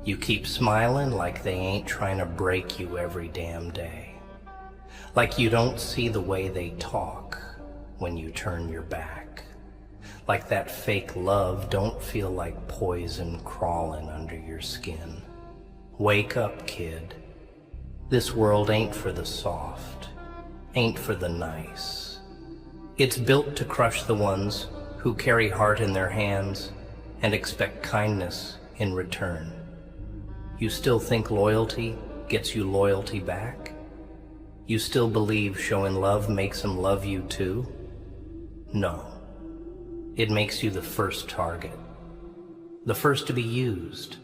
You keep smiling like they ain't trying to break you every damn day. Like you don't see the way they talk when you turn your back. Like that fake love don't feel like poison crawling under your skin. Wake up, kid. This world ain't for the soft, ain't for the nice. It's built to crush the ones who carry heart in their hands and expect kindness in return. You still think loyalty gets you loyalty back? You still believe showing love makes them love you too? No. It makes you the first target. The first to be used.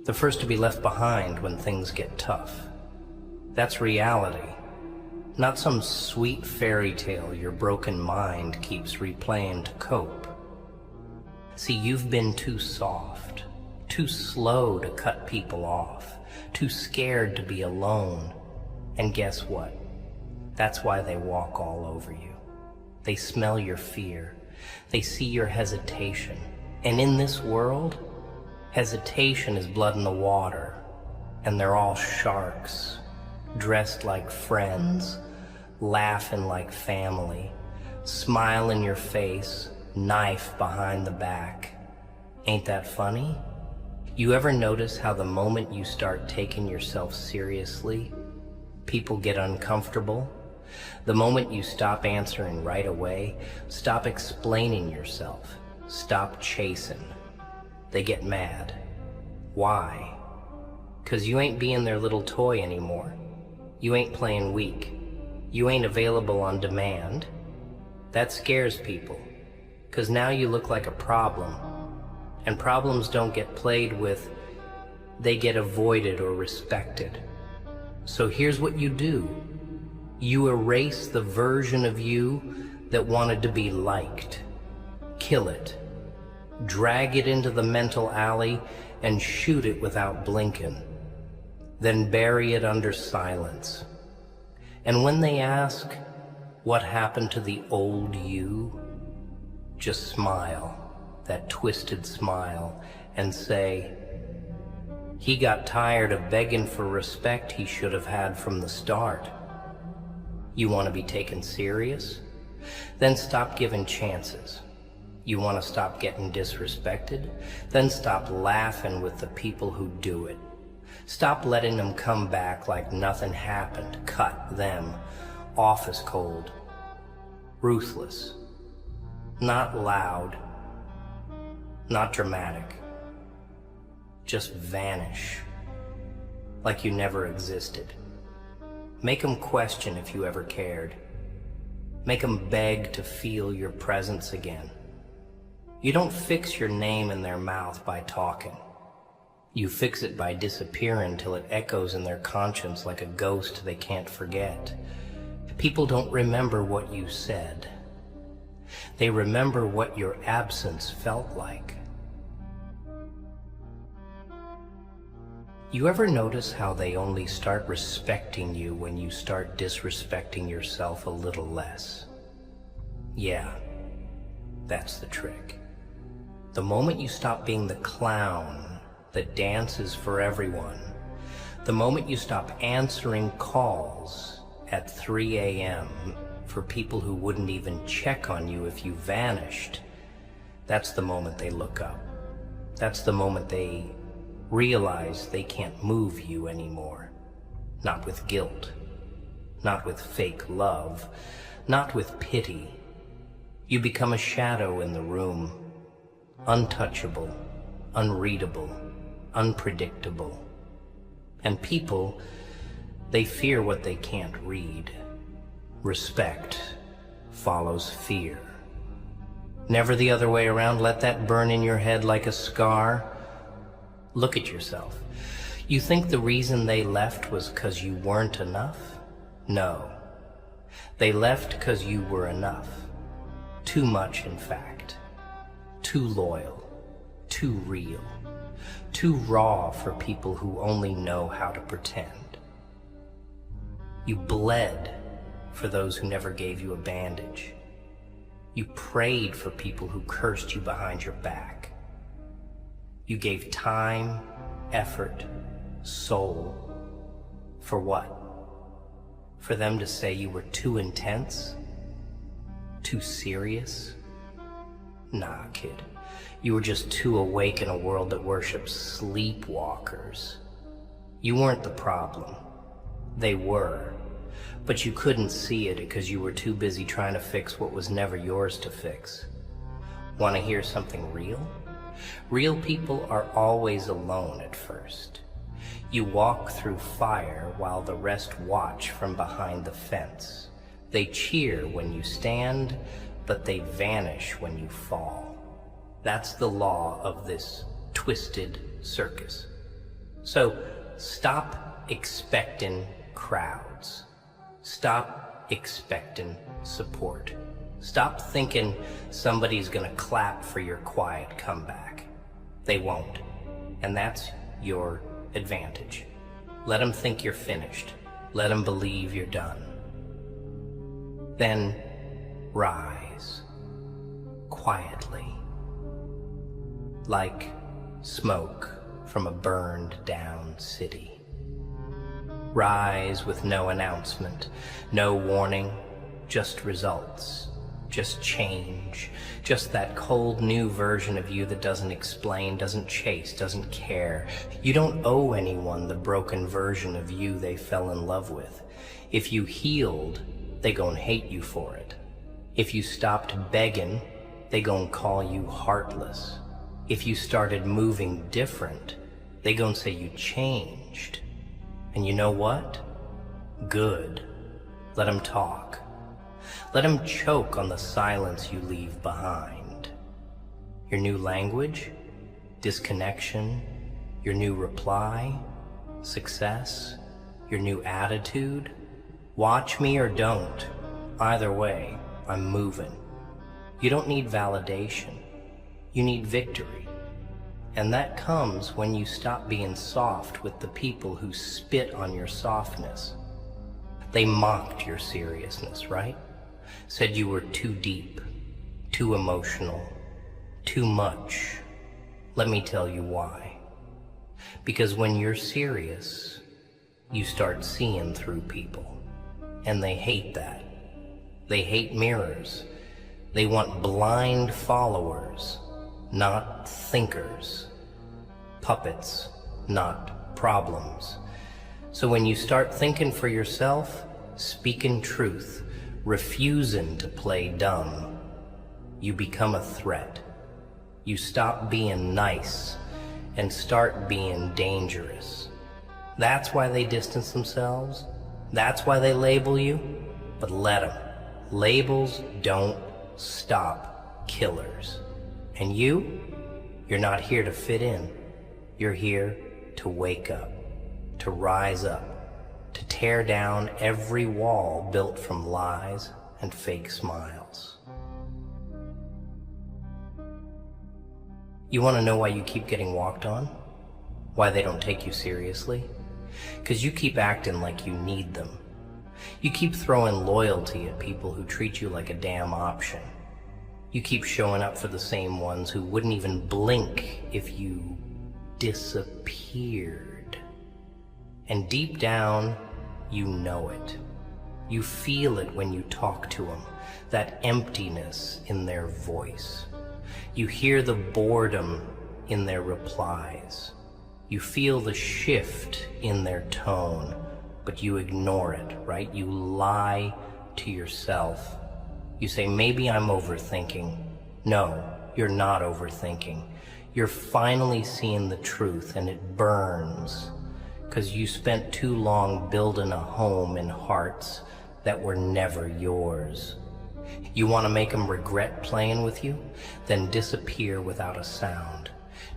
The first to be left behind when things get tough. That's reality. Not some sweet fairy tale your broken mind keeps replaying to cope. See, you've been too soft, too slow to cut people off, too scared to be alone. And guess what? That's why they walk all over you. They smell your fear. They see your hesitation. And in this world, hesitation is blood in the water. And they're all sharks, dressed like friends, laughing like family, smile in your face, knife behind the back. Ain't that funny? You ever notice how the moment you start taking yourself seriously, people get uncomfortable? The moment you stop answering right away, stop explaining yourself, stop chasing, they get mad. Why? 'Cause you ain't being their little toy anymore. You ain't playing weak. You ain't available on demand. That scares people, 'cause now you look like a problem. And problems don't get played with, they get avoided or respected. So here's what you do. You erase the version of you that wanted to be liked. Kill it. Drag it into the mental alley and shoot it without blinking. Then bury it under silence. And when they ask, what happened to the old you? Just smile, that twisted smile, and say, he got tired of begging for respect he should have had from the start. You want to be taken serious? Then stop giving chances. You want to stop getting disrespected? Then stop laughing with the people who do it. Stop letting them come back like nothing happened. Cut them. Office cold. Ruthless. Not loud. Not dramatic. Just vanish. Like you never existed. Make them question if you ever cared. Make them beg to feel your presence again. You don't fix your name in their mouth by talking. You fix it by disappearing till it echoes in their conscience like a ghost they can't forget. People don't remember what you said. They remember what your absence felt like. You ever notice how they only start respecting you when you start disrespecting yourself a little less? Yeah, that's the trick. The moment you stop being the clown that dances for everyone, the moment you stop answering calls at 3 a.m. for people who wouldn't even check on you if you vanished, that's the moment they look up. That's the moment they realize they can't move you anymore. Not with guilt, not with fake love, not with pity. You become a shadow in the room, untouchable, unreadable, unpredictable. And people, they fear what they can't read. Respect follows fear. Never the other way around. Let that burn in your head like a scar. Look at yourself. You think the reason they left was 'cause you weren't enough? No. They left 'cause you were enough. Too much, in fact. Too loyal. Too real. Too raw for people who only know how to pretend. You bled for those who never gave you a bandage. You prayed for people who cursed you behind your back. You gave time, effort, soul. For what? For them to say you were too intense? Too serious? Nah, kid. You were just too awake in a world that worships sleepwalkers. You weren't the problem. They were. But you couldn't see it because you were too busy trying to fix what was never yours to fix. Want to hear something real? Real people are always alone at first. You walk through fire while the rest watch from behind the fence. They cheer when you stand, but they vanish when you fall. That's the law of this twisted circus. So stop expecting crowds. Stop expecting support. Stop thinking somebody's gonna clap for your quiet comeback. They won't. And that's your advantage. Let them think you're finished. Let them believe you're done. Then rise quietly, like smoke from a burned down city. Rise with no announcement, no warning, just results, just change, just that cold new version of you that doesn't explain, doesn't chase, doesn't care. You don't owe anyone the broken version of you they fell in love with. If you healed, they gon' hate you for it. If you stopped begging, they gon' call you heartless. If you started moving different, they gon' say you changed. And you know what? Good. Let them talk. Let them choke on the silence you leave behind. Your new language, disconnection, your new reply, success, your new attitude. Watch me or don't. Either way, I'm moving. You don't need validation. You need victory. And that comes when you stop being soft with the people who spit on your softness. They mocked your seriousness, right? Said you were too deep, too emotional, too much. Let me tell you why. Because when you're serious, you start seeing through people. And they hate that. They hate mirrors. They want blind followers, not thinkers. Puppets, not problems. So when you start thinking for yourself, speaking truth, refusing to play dumb, you become a threat. You stop being nice and start being dangerous. That's why they distance themselves. That's why they label you. But let them. Labels don't stop killers. And you're not here to fit in. You're here to wake up, to rise up, to tear down every wall built from lies and fake smiles. You want to know why you keep getting walked on? Why they don't take you seriously? Because you keep acting like you need them. You keep throwing loyalty at people who treat you like a damn option. You keep showing up for the same ones who wouldn't even blink if you disappeared. And deep down, you know it. You feel it when you talk to them, that emptiness in their voice. You hear the boredom in their replies. You feel the shift in their tone, but you ignore it, right? You lie to yourself. You say, maybe I'm overthinking. No, you're not overthinking. You're finally seeing the truth, and it burns because you spent too long building a home in hearts that were never yours. You want to make them regret playing with you? Then disappear without a sound.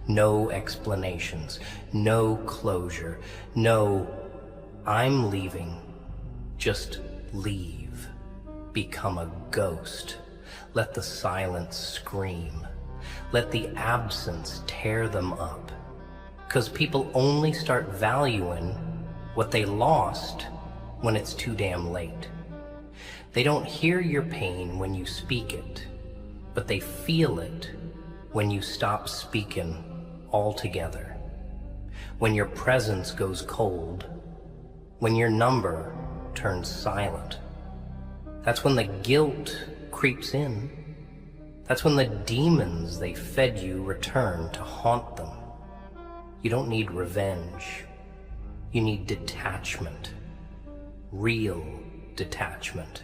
No explanations, no closure, no, I'm leaving. Just leave. Become a ghost. Let the silence scream. Let the absence tear them up. Because people only start valuing what they lost when it's too damn late. They don't hear your pain when you speak it, but they feel it when you stop speaking altogether. when your presence goes cold, when your number turns silent. That's when the guilt creeps in. That's when the demons they fed you return to haunt them. You don't need revenge. You need detachment. Real detachment.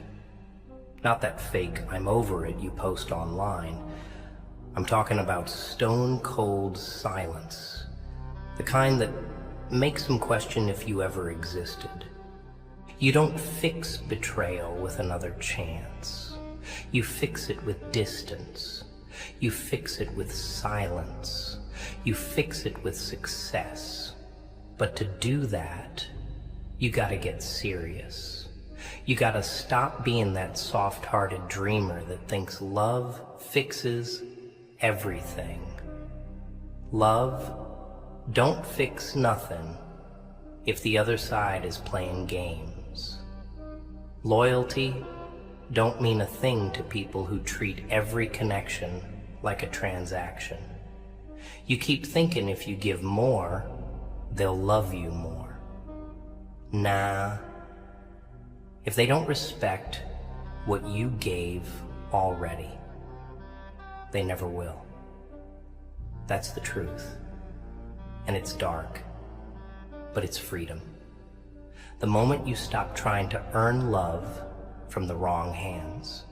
Not that fake "I'm over it" you post online. I'm talking about stone cold silence. The kind that makes them question if you ever existed. You don't fix betrayal with another chance. You fix it with distance. You fix it with silence. You fix it with success. But to do that, you gotta get serious. You gotta stop being that soft-hearted dreamer that thinks love fixes everything. Love don't fix nothing if the other side is playing games. Loyalty don't mean a thing to people who treat every connection like a transaction. You keep thinking if you give more, they'll love you more. Nah. If they don't respect what you gave already, they never will. That's the truth. And it's dark, but it's freedom. The moment you stop trying to earn love from the wrong hands,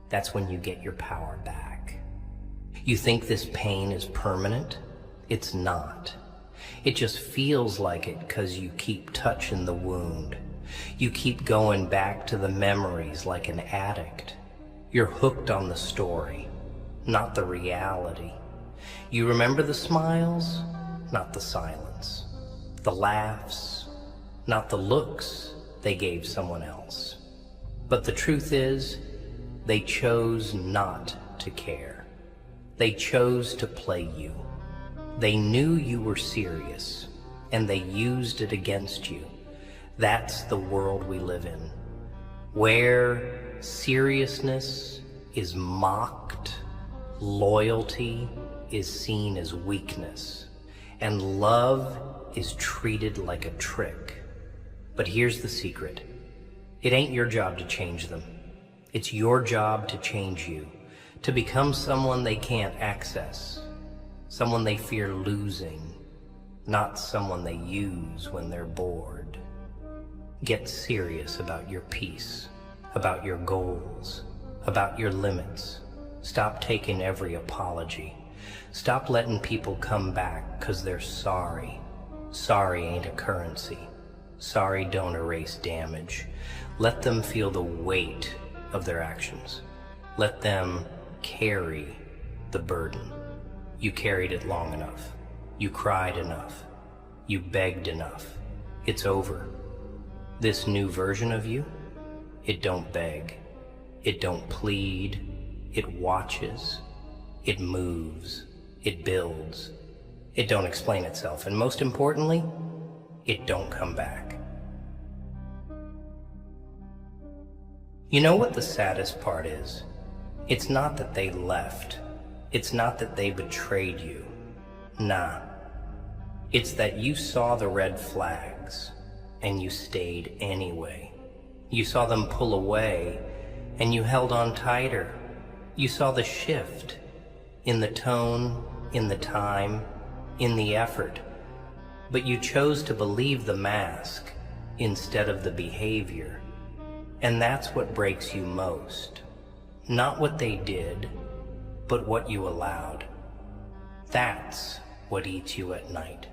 that's when you get your power back. You think this pain is permanent? It's not. It just feels like it because you keep touching the wound. You keep going back to the memories like an addict. You're hooked on the story, not the reality. You remember the smiles, not the silence. The laughs, not the looks they gave someone else. But the truth is, they chose not to care. They chose to play you. They knew you were serious, and they used it against you. That's the world we live in, where seriousness is mocked, loyalty is seen as weakness, and love is treated like a trick. But here's the secret. It ain't your job to change them. It's your job to change you, to become someone they can't access, someone they fear losing, not someone they use when they're bored. Get serious about your peace, about your goals, about your limits. Stop taking every apology. Stop letting people come back because they're sorry. Sorry ain't a currency. Sorry don't erase damage. Let them feel the weight of their actions. Let them carry the burden. You carried it long enough. You cried enough. You begged enough. It's over. This new version of you, it don't beg. It don't plead. It watches. It moves. It builds. It don't explain itself. And most importantly, it don't come back. You know what the saddest part is? It's not that they left. It's not that they betrayed you. Nah. It's that you saw the red flags and you stayed anyway. You saw them pull away and you held on tighter. You saw the shift in the tone, in the time, in the effort. But you chose to believe the mask instead of the behavior. And that's what breaks you most. Not what they did, but what you allowed. That's what eats you at night.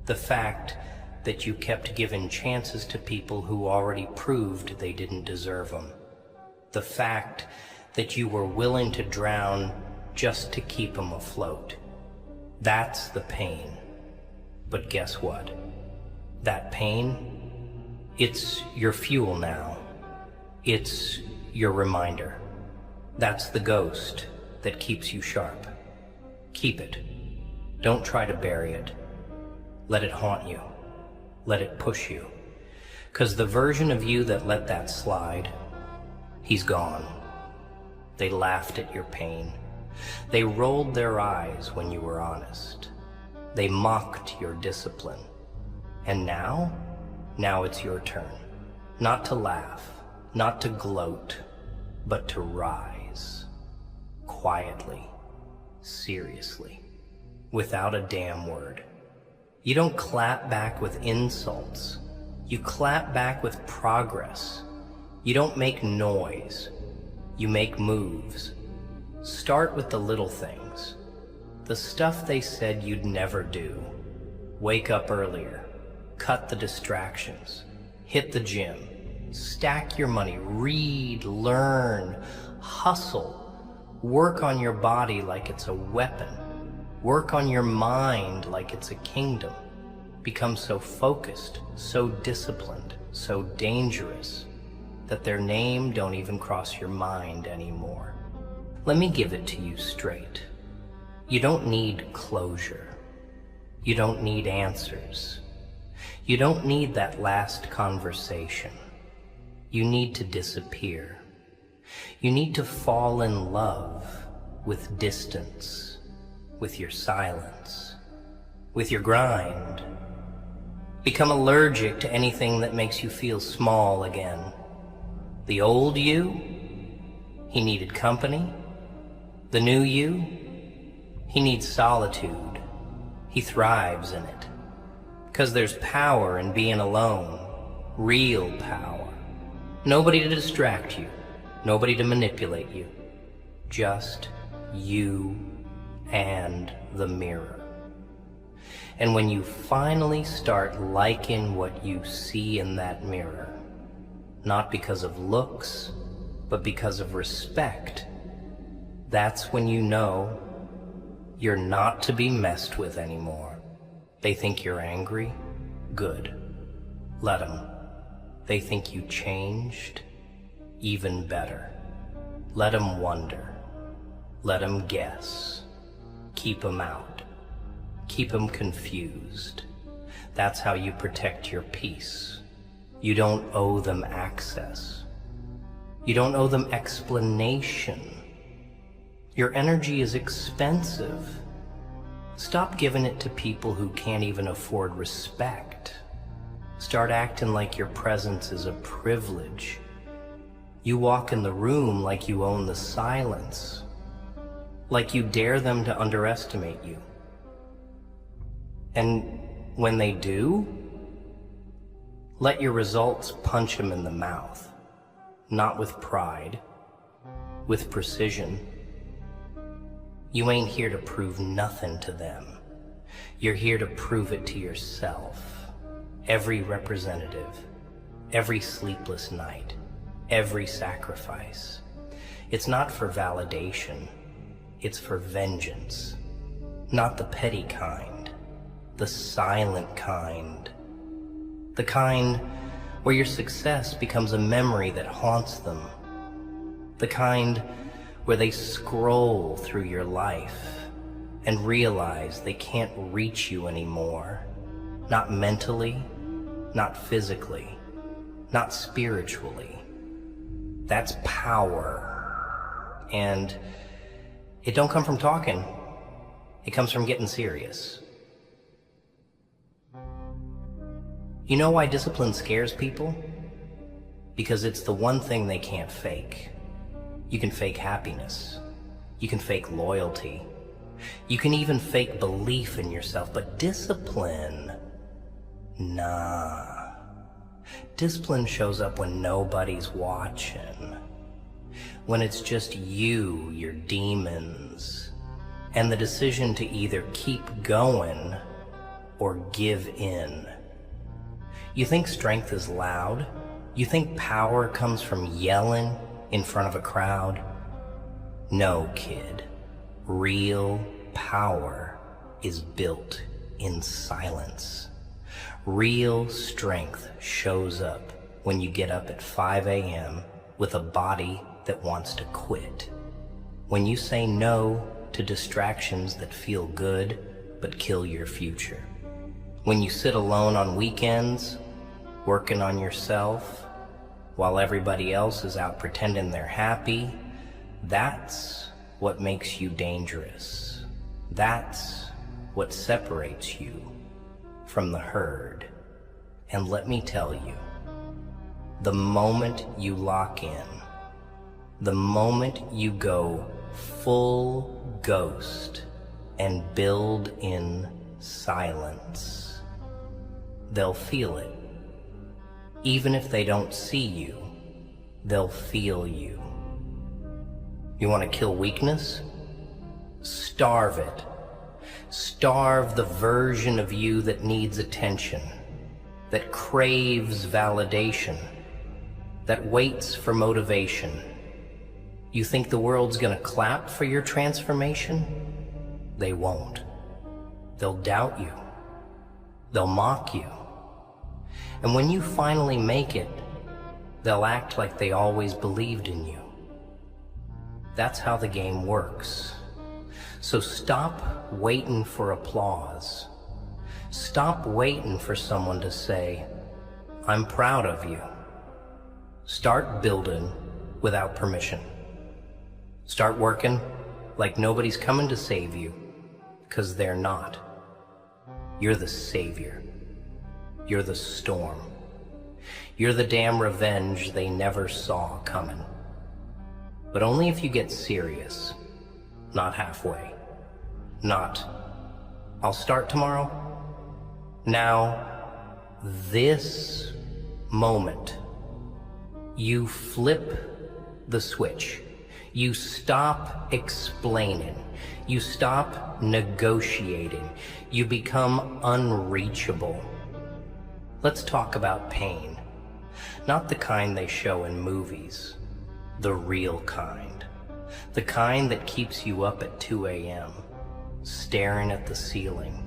The fact that you kept giving chances to people who already proved they didn't deserve them. The fact that you were willing to drown just to keep them afloat. That's the pain. But guess what? That pain, it's your fuel now. It's your reminder. That's the ghost that keeps you sharp. Keep it. Don't try to bury it. Let it haunt you. Let it push you. 'Cause the version of you that let that slide, he's gone. They laughed at your pain. They rolled their eyes when you were honest. They mocked your discipline. And now it's your turn. Not to laugh, not to gloat, but to rise. Quietly, seriously, without a damn word. You don't clap back with insults. You clap back with progress. You don't make noise. You make moves. Start with the little things. The stuff they said you'd never do. Wake up earlier. Cut the distractions. Hit the gym. Stack your money. Read, learn, hustle. Work on your body like it's a weapon. Work on your mind like it's a kingdom. Become so focused, so disciplined, so dangerous that their name don't even cross your mind anymore. Let me give it to you straight. You don't need closure. You don't need answers. You don't need that last conversation. You need to disappear. You need to fall in love with distance, with your silence, with your grind. Become allergic to anything that makes you feel small again. The old you, he needed company. The new you, he needs solitude. He thrives in it. 'Cause there's power in being alone, real power. Nobody to distract you, nobody to manipulate you. Just you and the mirror. And when you finally start liking what you see in that mirror, not because of looks, but because of respect, that's when you know you're not to be messed with anymore. They think you're angry? Good. Let them. They think you changed? Even better. Let them wonder. Let them guess. Keep them out. Keep them confused. That's how you protect your peace. You don't owe them access. You don't owe them explanation. Your energy is expensive. Stop giving it to people who can't even afford respect. Start acting like your presence is a privilege. You walk in the room like you own the silence, like you dare them to underestimate you. And when they do, let your results punch them in the mouth, not with pride, with precision. You ain't here to prove nothing to them. You're here to prove it to yourself. Every representative, every sleepless night, every sacrifice. It's not for validation, it's for vengeance. Not the petty kind, the silent kind. The kind where your success becomes a memory that haunts them. The kind where they scroll through your life and realize they can't reach you anymore. Not mentally, not physically, not spiritually. That's power. And it don't come from talking. It comes from getting serious. You know why discipline scares people? Because it's the one thing they can't fake. You can fake happiness. You can fake loyalty. You can even fake belief in yourself, but discipline, nah. Discipline shows up when nobody's watching. When it's just you, your demons, and the decision to either keep going or give in. You think strength is loud? You think power comes from yelling in front of a crowd? No, kid. Real power is built in silence. Real strength shows up when you get up at 5 a.m. with a body that wants to quit. When you say no to distractions that feel good but kill your future. When you sit alone on weekends, working on yourself, while everybody else is out pretending they're happy, that's what makes you dangerous. That's what separates you from the herd. And let me tell you, the moment you lock in, the moment you go full ghost and build in silence, they'll feel it. Even if they don't see you, they'll feel you. You want to kill weakness? Starve it. Starve the version of you that needs attention, that craves validation, that waits for motivation. You think the world's gonna clap for your transformation? They won't. They'll doubt you. They'll mock you. And when you finally make it, they'll act like they always believed in you. That's how the game works. So stop waiting for applause. Stop waiting for someone to say, "I'm proud of you." Start building without permission. Start working like nobody's coming to save you, because they're not. You're the savior. You're the storm. You're the damn revenge they never saw coming. But only if you get serious, not halfway. Not, "I'll start tomorrow." Now, this moment, you flip the switch. You stop explaining. You stop negotiating. You become unreachable. Let's talk about pain. Not the kind they show in movies. The real kind. The kind that keeps you up at 2 a.m., staring at the ceiling,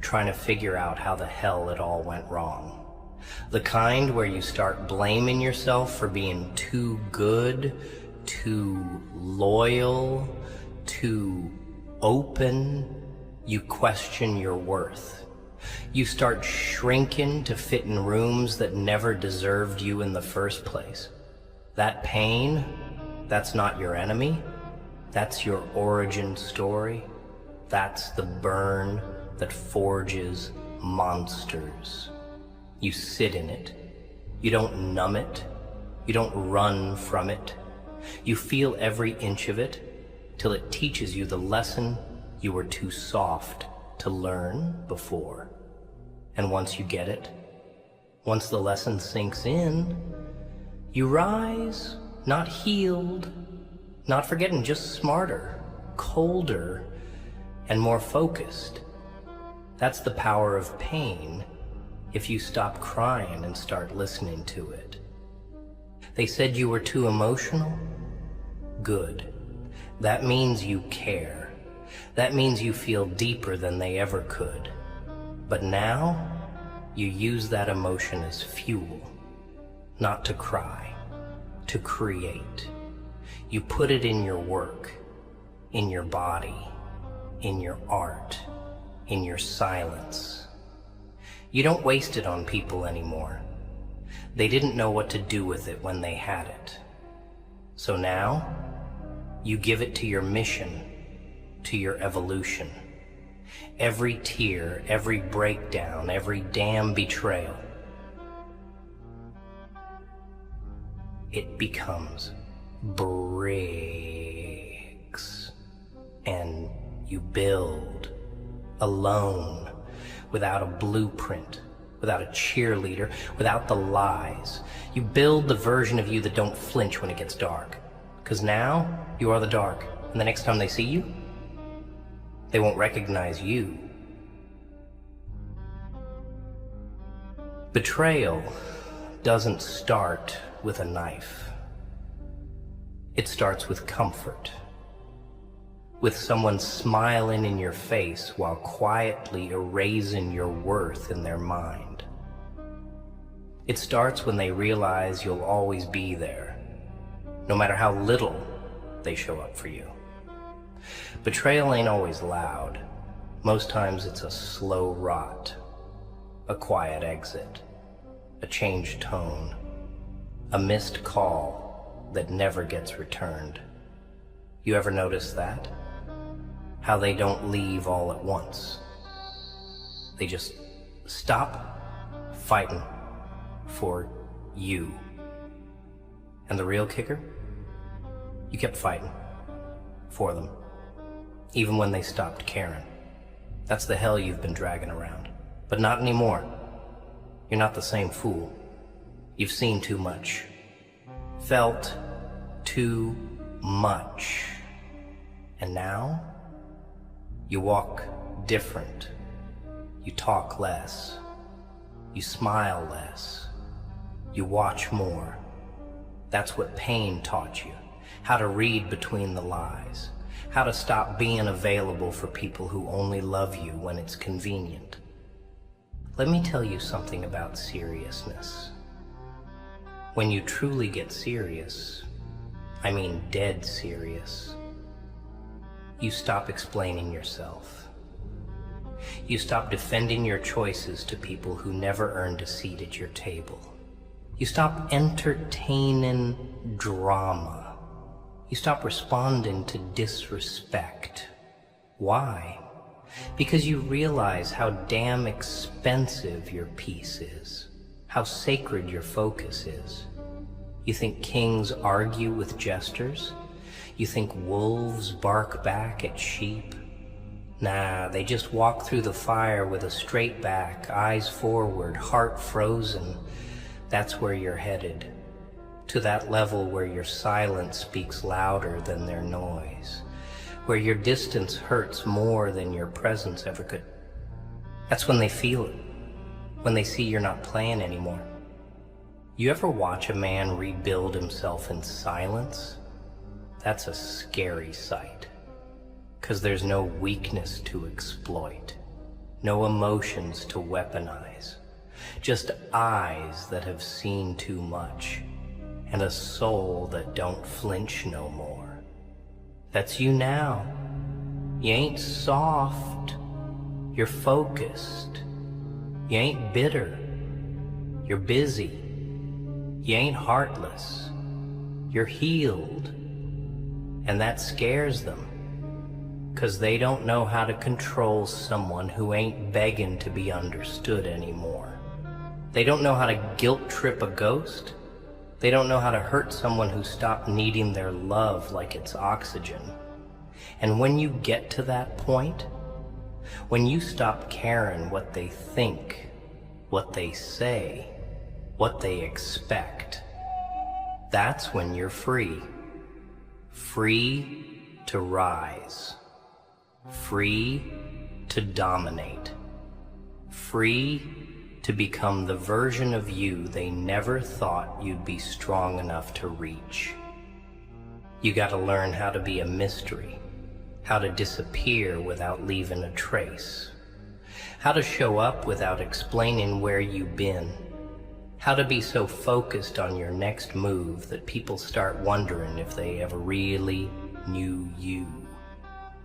trying to figure out how the hell it all went wrong. The kind where you start blaming yourself for being too good, too loyal, too open. You question your worth. You start shrinking to fit in rooms that never deserved you in the first place. That pain, that's not your enemy. That's your origin story. That's the burn that forges monsters. You sit in it. You don't numb it. You don't run from it. You feel every inch of it till it teaches you the lesson you were too soft to learn before. And once you get it, once the lesson sinks in, you rise, not healed, not forgetting, just smarter, colder, and more focused. That's the power of pain if you stop crying and start listening to it. They said you were too emotional? Good. That means you care. That means you feel deeper than they ever could. But now, you use that emotion as fuel, not to cry, to create. You put it in your work, in your body, in your art, in your silence. You don't waste it on people anymore. They didn't know what to do with it when they had it. So now, you give it to your mission, to your evolution. Every tear, every breakdown, every damn betrayal, it becomes bricks. And you build alone, without a blueprint, without a cheerleader, without the lies. You build the version of you that don't flinch when it gets dark. Because now, you are the dark. And the next time they see you, they won't recognize you. Betrayal doesn't start with a knife. It starts with comfort. With someone smiling in your face while quietly erasing your worth in their mind. It starts when they realize you'll always be there, no matter how little they show up for you. Betrayal ain't always loud. Most times it's a slow rot, a quiet exit, a changed tone, a missed call that never gets returned. You ever notice that? How they don't leave all at once. They just stop fighting for you. And the real kicker? You kept fighting for them, even when they stopped caring. That's the hell you've been dragging around. But not anymore. You're not the same fool. You've seen too much. Felt too much. And now, you walk different. You talk less. You smile less. You watch more. That's what pain taught you. How to read between the lies. How to stop being available for people who only love you when it's convenient. Let me tell you something about seriousness. When you truly get serious, I mean dead serious, you stop explaining yourself. You stop defending your choices to people who never earned a seat at your table. You stop entertaining drama. You stop responding to disrespect. Why? Because you realize how damn expensive your peace is, how sacred your focus is. You think kings argue with jesters? You think wolves bark back at sheep? Nah, they just walk through the fire with a straight back, eyes forward, heart frozen. That's where you're headed. To that level where your silence speaks louder than their noise. Where your distance hurts more than your presence ever could. That's when they feel it. When they see you're not playing anymore. You ever watch a man rebuild himself in silence? That's a scary sight. 'Cause there's no weakness to exploit. No emotions to weaponize. Just eyes that have seen too much. And a soul that don't flinch no more. That's you now. You ain't soft. You're focused. You ain't bitter. You're busy. You ain't heartless. You're healed. And that scares them. 'Cause they don't know how to control someone who ain't begging to be understood anymore. They don't know how to guilt trip a ghost. They don't know how to hurt someone who stopped needing their love like it's oxygen. And when you get to that point, when you stop caring what they think, what they say, what they expect, that's when you're free. Free to rise. Free to dominate. Free to become the version of you they never thought you'd be strong enough to reach. You gotta learn how to be a mystery, how to disappear without leaving a trace, how to show up without explaining where you've been, how to be so focused on your next move that people start wondering if they ever really knew you.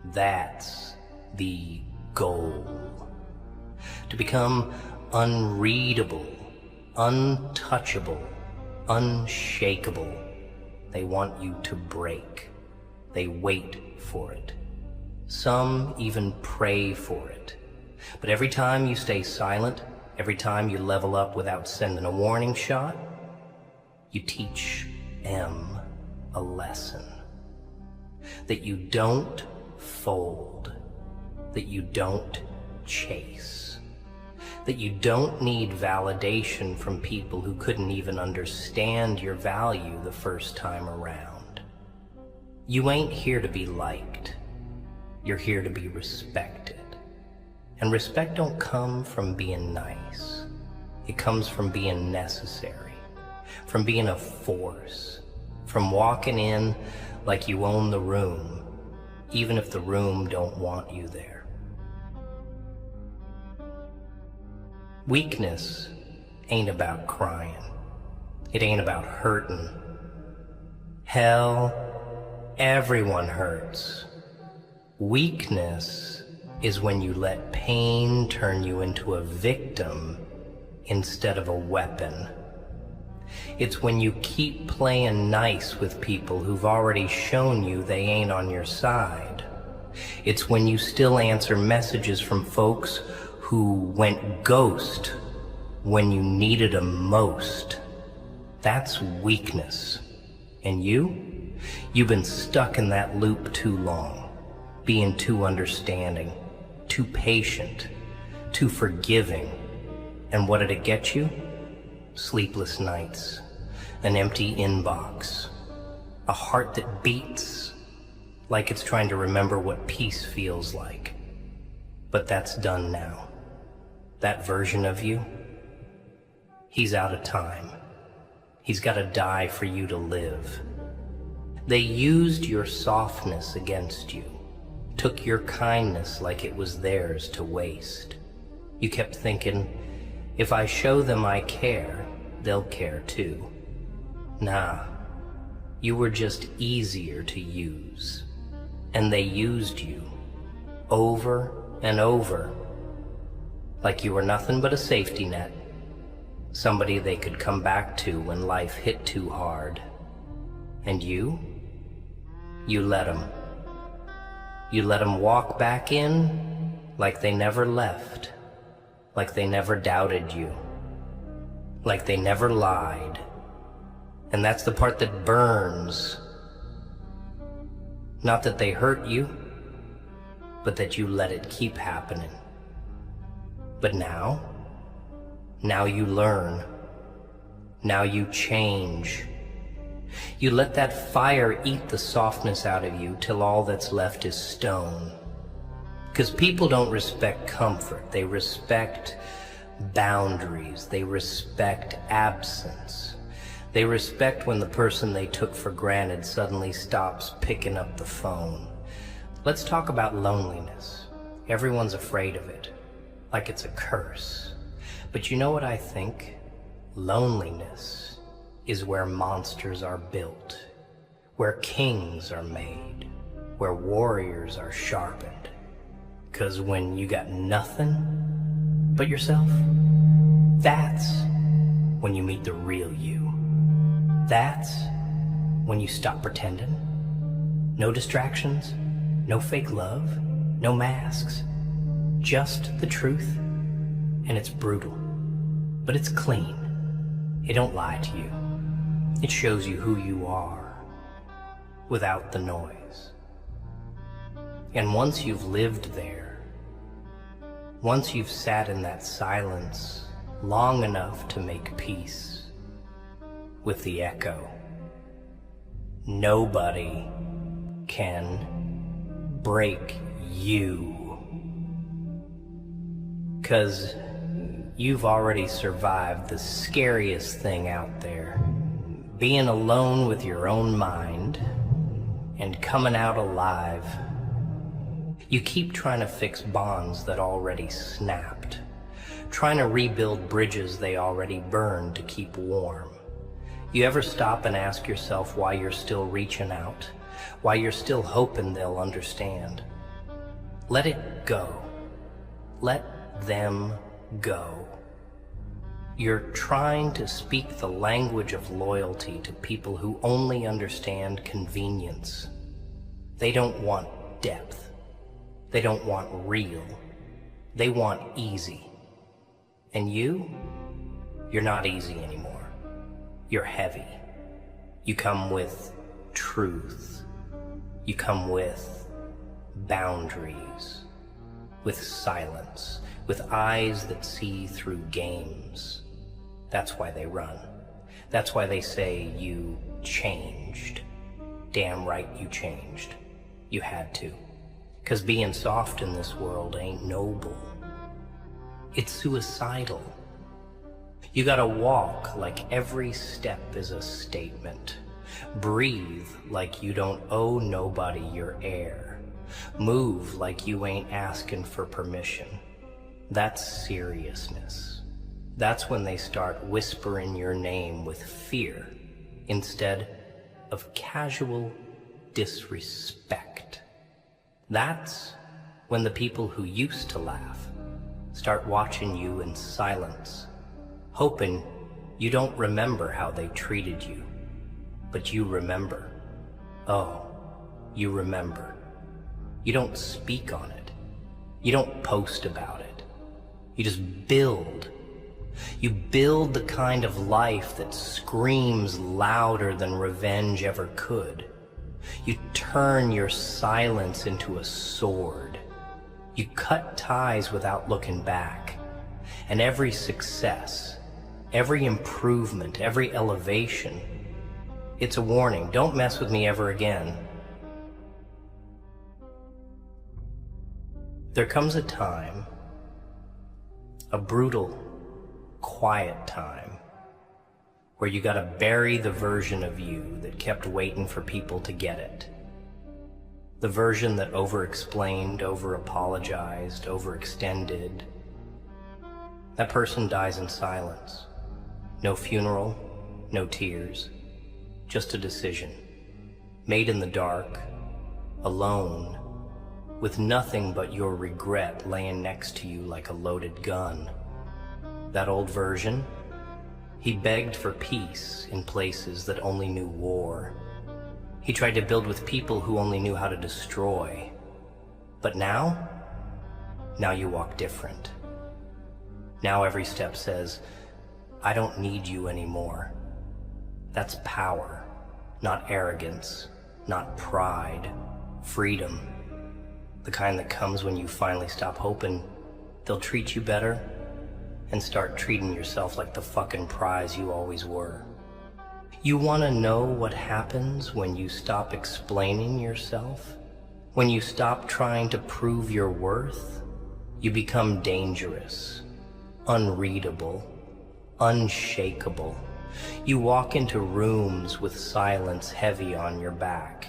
That's the goal. To become unreadable, untouchable, unshakable. They want you to break. They wait for it. Some even pray for it. But every time you stay silent, every time you level up without sending a warning shot, you teach them a lesson. That you don't fold. That you don't chase. That you don't need validation from people who couldn't even understand your value the first time around. You ain't here to be liked. You're here to be respected. And respect don't come from being nice. It comes from being necessary, from being a force, from walking in like you own the room, even if the room don't want you there. Weakness ain't about crying. It ain't about hurting. Hell, everyone hurts. Weakness is when you let pain turn you into a victim instead of a weapon. It's when you keep playing nice with people who've already shown you they ain't on your side. It's when you still answer messages from folks who went ghost when you needed them most. That's weakness. And you've been stuck in that loop too long, being too understanding, too patient, too forgiving. And what did it get you? Sleepless nights, an empty inbox, a heart that beats like it's trying to remember what peace feels like. But that's done now. That version of you, he's out of time. He's got to die for you to live. They used your softness against you, took your kindness like it was theirs to waste. You kept thinking, if I show them I care, they'll care too. Nah, you were just easier to use. And they used you over and over, like you were nothing but a safety net, somebody they could come back to when life hit too hard. And you let them. You let them walk back in like they never left, like they never doubted you, like they never lied. And that's the part that burns. Not that they hurt you, but that you let it keep happening. But now you learn. Now you change. You let that fire eat the softness out of you till all that's left is stone. Because people don't respect comfort. They respect boundaries. They respect absence. They respect when the person they took for granted suddenly stops picking up the phone. Let's talk about loneliness. Everyone's afraid of it, like it's a curse. But you know what I think? Loneliness is where monsters are built, where kings are made, where warriors are sharpened. 'Cause when you got nothing but yourself, that's when you meet the real you. That's when you stop pretending. No distractions, no fake love, no masks. Just the truth, and it's brutal, but it's clean. It don't lie to you. It shows you who you are, without the noise. And once you've lived there, once you've sat in that silence long enough to make peace with the echo, nobody can break you. 'Cause you've already survived the scariest thing out there, being alone with your own mind and coming out alive. You keep trying to fix bonds that already snapped, trying to rebuild bridges they already burned to keep warm. You ever stop and ask yourself why you're still reaching out, why you're still hoping they'll understand? Let it go. Let them go. You're trying to speak the language of loyalty to people who only understand convenience. They don't want depth. They don't want real. They want easy. And you're not easy anymore. You're heavy. You come with truth. You come with boundaries, with silence, with eyes that see through games. That's why they run. That's why they say you changed. Damn right you changed. You had to. 'Cause being soft in this world ain't noble. It's suicidal. You gotta walk like every step is a statement. Breathe like you don't owe nobody your air. Move like you ain't asking for permission. That's seriousness. That's when they start whispering your name with fear instead of casual disrespect. That's when the people who used to laugh start watching you in silence, hoping you don't remember how they treated you, but you remember. Oh, you remember. You don't speak on it. You don't post about it. You just build. You build the kind of life that screams louder than revenge ever could. You turn your silence into a sword. You cut ties without looking back. And every success, every improvement, every elevation, it's a warning. Don't mess with me ever again. There comes a time, a brutal, quiet time, where you gotta bury the version of you that kept waiting for people to get it. The version that over-explained, over-apologized, overextended. That person dies in silence. No funeral, no tears, just a decision. Made in the dark, alone, with nothing but your regret laying next to you like a loaded gun. That old version, he begged for peace in places that only knew war. He tried to build with people who only knew how to destroy. But now you walk different. Now every step says, I don't need you anymore. That's power, not arrogance, not pride, freedom. The kind that comes when you finally stop hoping they'll treat you better and start treating yourself like the fucking prize you always were. You want to know what happens when you stop explaining yourself? When you stop trying to prove your worth? You become dangerous, unreadable, unshakable. You walk into rooms with silence heavy on your back,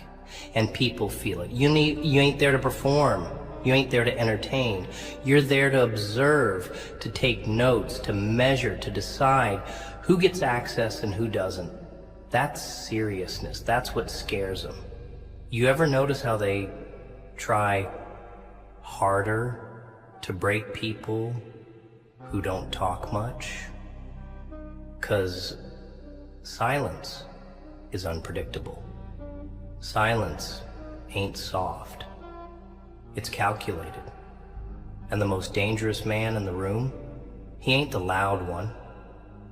and people feel it. You ain't there to perform. You ain't there to entertain. You're there to observe, to take notes, to measure, to decide who gets access and who doesn't. That's seriousness. That's what scares them. You ever notice how they try harder to break people who don't talk much? 'Cause silence is unpredictable. Silence ain't soft. It's calculated. And the most dangerous man in the room, he ain't the loud one.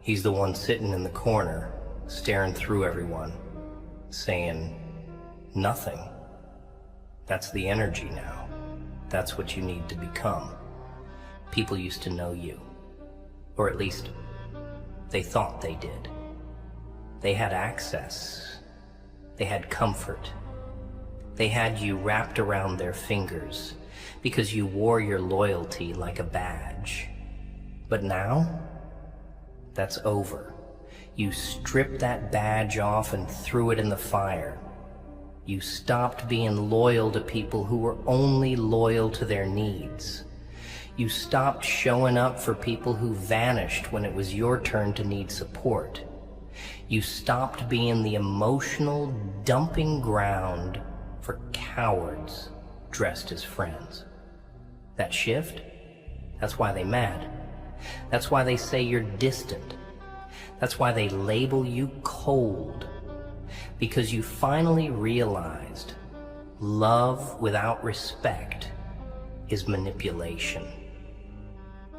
He's the one sitting in the corner, staring through everyone, saying nothing. That's the energy now. That's what you need to become. People used to know you. Or at least, they thought they did. They had access. They had comfort. They had you wrapped around their fingers because you wore your loyalty like a badge. But now, that's over. You stripped that badge off and threw it in the fire. You stopped being loyal to people who were only loyal to their needs. You stopped showing up for people who vanished when it was your turn to need support. You stopped being the emotional dumping ground for cowards dressed as friends. That shift, that's why they mad. That's why they say you're distant. That's why they label you cold. Because you finally realized love without respect is manipulation.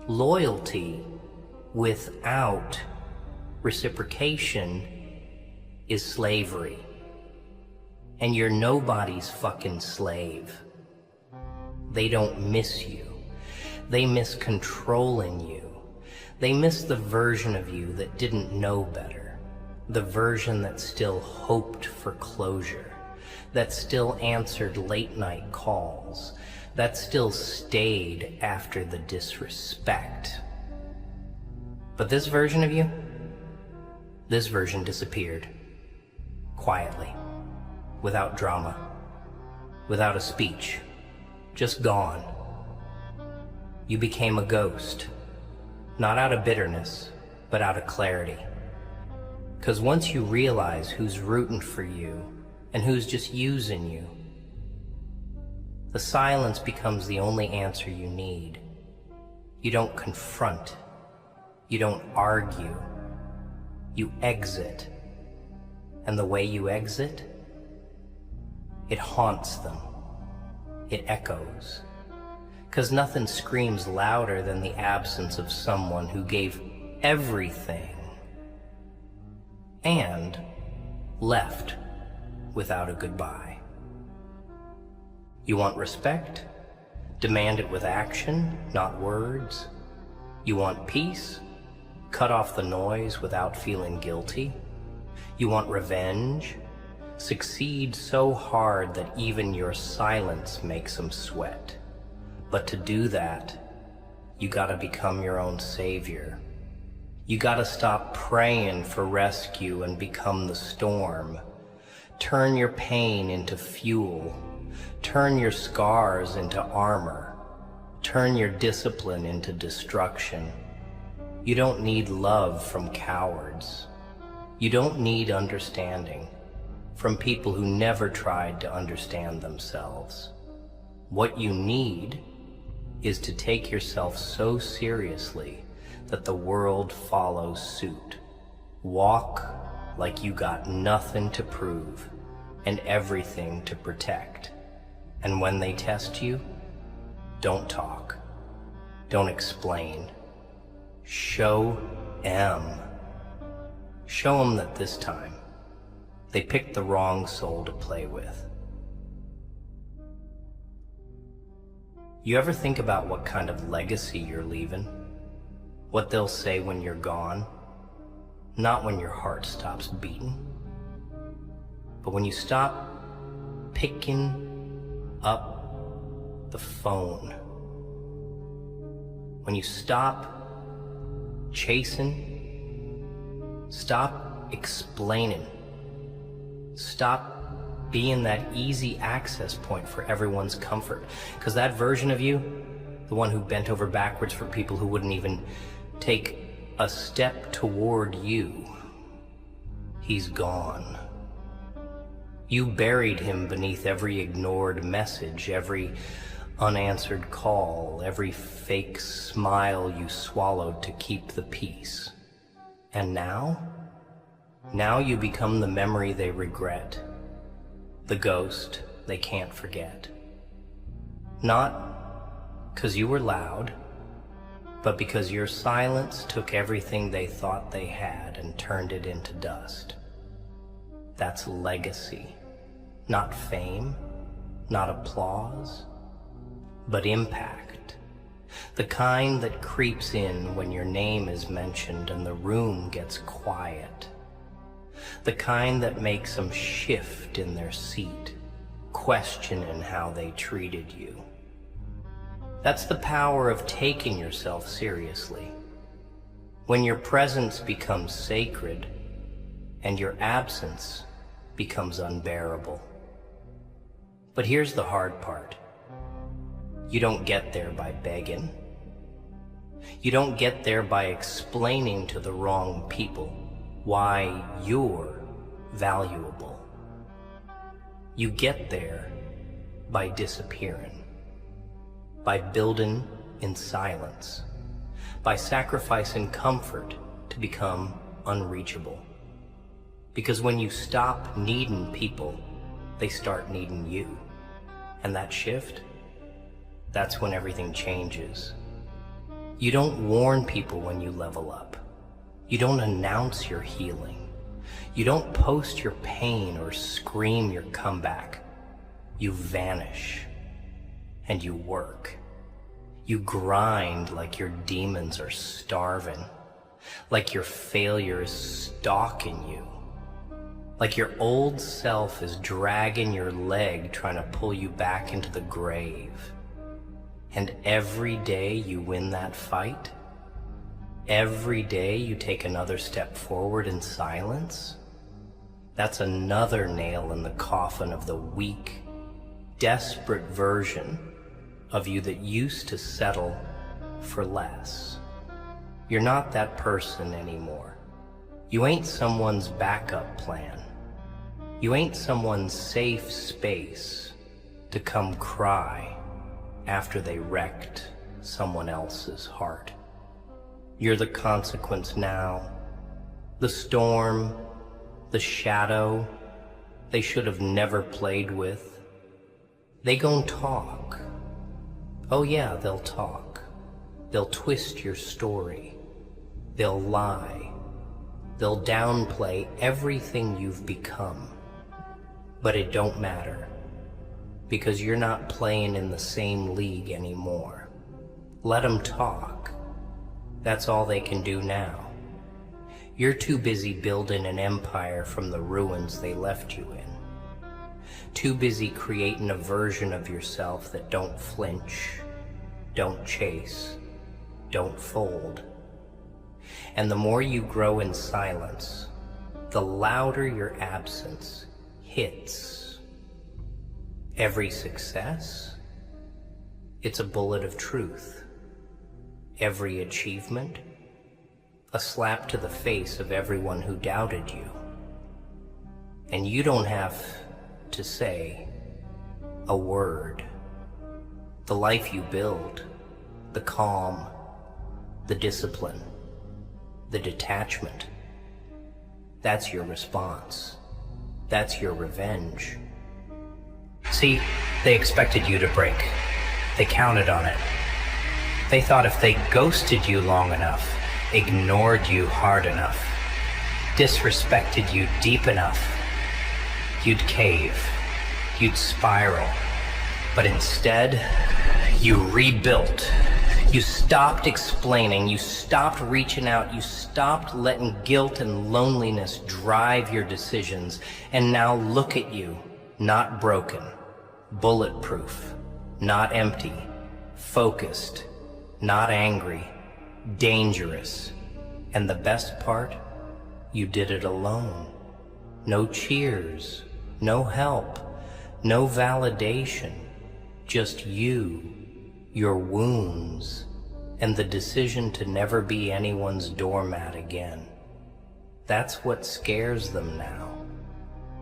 Loyalty without reciprocation is slavery. And you're nobody's fucking slave. They don't miss you. They miss controlling you. They miss the version of you that didn't know better. The version that still hoped for closure. That still answered late night calls. That still stayed after the disrespect. But this version of you, this version disappeared. Quietly. Without drama. Without a speech. Just gone. You became a ghost. Not out of bitterness, but out of clarity. 'Cause once you realize who's rooting for you and who's just using you, the silence becomes the only answer you need. You don't confront. You don't argue. You exit. And the way you exit, it haunts them. It echoes. 'Cause nothing screams louder than the absence of someone who gave everything and left without a goodbye. You want respect? Demand it with action, not words. You want peace? Cut off the noise without feeling guilty. You want revenge? Succeed so hard that even your silence makes them sweat. But to do that, you gotta become your own savior. You gotta stop praying for rescue and become the storm. Turn your pain into fuel. Turn your scars into armor. Turn your discipline into destruction. You don't need love from cowards. You don't need understanding from people who never tried to understand themselves. What you need is to take yourself so seriously that the world follows suit. Walk like you got nothing to prove and everything to protect. And when they test you, don't talk. Don't explain. Show them. Show them that this time, they picked the wrong soul to play with. You ever think about what kind of legacy you're leaving? What they'll say when you're gone? Not when your heart stops beating, but when you stop picking up the phone. When you stop chasing, stop explaining, stop being that easy access point for everyone's comfort. Because that version of you, the one who bent over backwards for people who wouldn't even take a step toward you, he's gone. You buried him beneath every ignored message, every unanswered call, every fake smile you swallowed to keep the peace. And now you become the memory they regret, the ghost they can't forget. Not because you were loud, but because your silence took everything they thought they had and turned it into dust. That's legacy, not fame, not applause, but impact. The kind that creeps in when your name is mentioned and the room gets quiet. The kind that makes them shift in their seat, questioning how they treated you. That's the power of taking yourself seriously. When your presence becomes sacred and your absence becomes unbearable. But here's the hard part. You don't get there by begging. You don't get there by explaining to the wrong people why you're valuable. You get there by disappearing, by building in silence, by sacrificing comfort to become unreachable. Because when you stop needing people, they start needing you. And that shift, that's when everything changes. You don't warn people when you level up. You don't announce your healing. You don't post your pain or scream your comeback. You vanish and you work. You grind like your demons are starving, like your failure is stalking you, like your old self is dragging your leg trying to pull you back into the grave. And every day you win that fight, every day you take another step forward in silence, that's another nail in the coffin of the weak, desperate version of you that used to settle for less. You're not that person anymore. You ain't someone's backup plan. You ain't someone's safe space to come cry after they wrecked someone else's heart. You're the consequence now, the storm, the shadow they should have never played with. They gon' talk Oh yeah, they'll talk. They'll twist your story. They'll lie. They'll downplay everything you've become. But it don't matter, because you're not playing in the same league anymore. Let them talk. That's all they can do now. You're too busy building an empire from the ruins they left you in. Too busy creating a version of yourself that don't flinch, don't chase, don't fold. And the more you grow in silence, the louder your absence hits. Every success, it's a bullet of truth. Every achievement, a slap to the face of everyone who doubted you. And you don't have to say a word. The life you build, the calm, the discipline, the detachment, that's your response. That's your revenge. See, they expected you to break. They counted on it. They thought if they ghosted you long enough, ignored you hard enough, disrespected you deep enough, you'd cave, you'd spiral. But instead, you rebuilt. You stopped explaining, you stopped reaching out, you stopped letting guilt and loneliness drive your decisions. And now look at you, not broken, bulletproof, not empty, focused, not angry, dangerous. And the best part, you did it alone. No cheers, no help, no validation, just you, your wounds, and the decision to never be anyone's doormat again. That's what scares them now.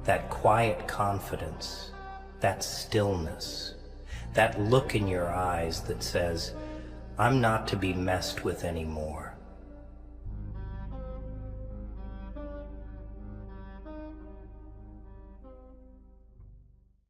That quiet confidence, that stillness, that look in your eyes that says, I'm not to be messed with anymore.